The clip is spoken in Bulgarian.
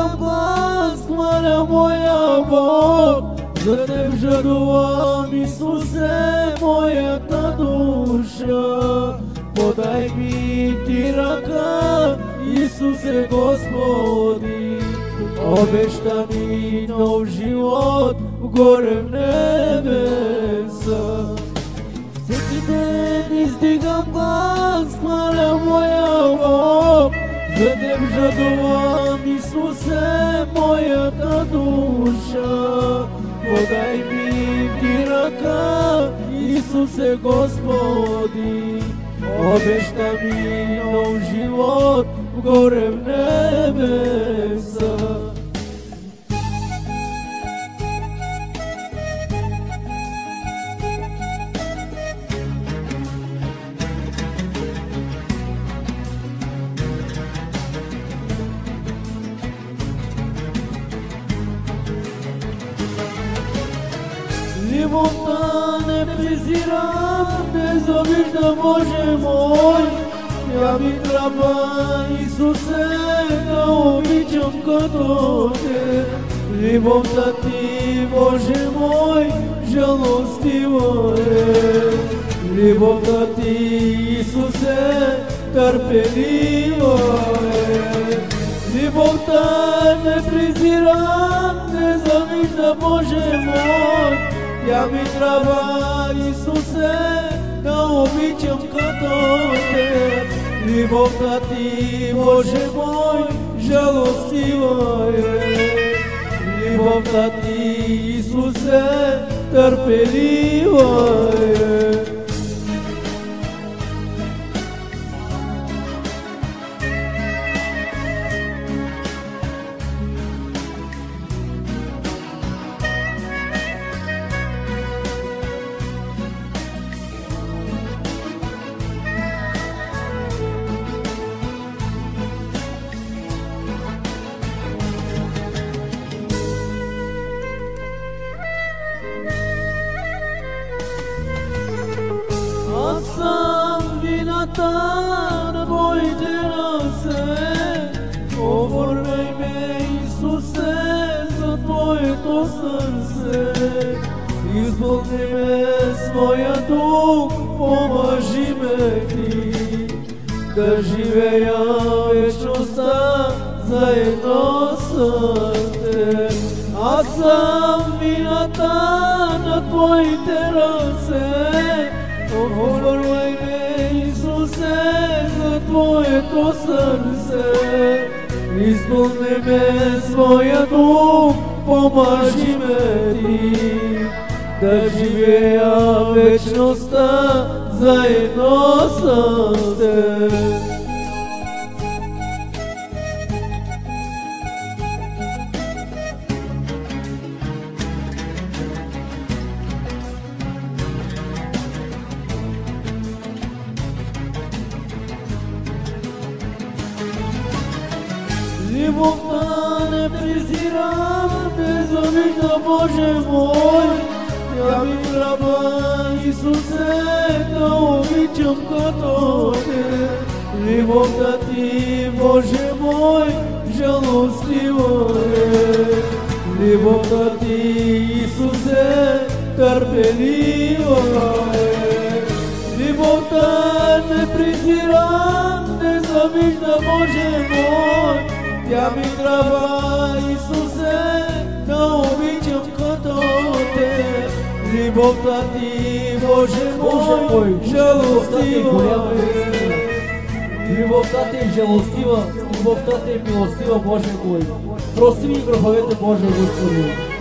издигам глас, хваля моя Бог. За Теб жадувам, Исусе, моята душа. Подай ми Ти ръка, Исусе Господи. Обеща ми нов живот горе в небеса. Всеки ден издигам глас, хваля моя Бог. За Теб жадувам, Исусе, моята душа. Подай ми Ти ръка, Исусе Господи. Обеща ми нов живот горе в небеса. Любовта не презирам, не завиждам, Боже мой. Тя ми трябва, Исусе, да обичам като Те. Любовта Ти, Боже мой, жалостива е. Любовта Ти, Исусе, търпелива е. Любовта не презирам, не завиждам, Боже мой. Тя ми трябва, Исусе, да обичам като Те. Любовта Ти, Боже мой, жалостива е. Любовта Ти, Исусе, търпелива е. Аз съм вината на Твоите ръце. Оформяй ме, Исусе, за Твоето сърце. Изпълни ме с Твоя дух, помажи ме Ти, да живея вечността заедно с Теб. Аз съм вината на Твоите ръце. Оформяй ме, Исусе, за Твоето сърце. Изпълни ме с Твоя дух, помажи ме Ти, да живея вечността заедно с Теб. Любовта не презирам, не завиждам, Боже мой. Тя ми трябва, Исусе, да обичам като Те. Любовта Ти, Боже мой, жалостива е. Любовта Ти, Исусе, търпелива е. Любовта не презирам, не завиждам, Боже мой. Тя ми трябва, Исусе, да обичам като Те. Любовта Ти, Боже мой, жалостива е. Любовта Ти е жалостива, любовта Ти е милостива, Боже мой. Прости ми греховете, Боже Господи.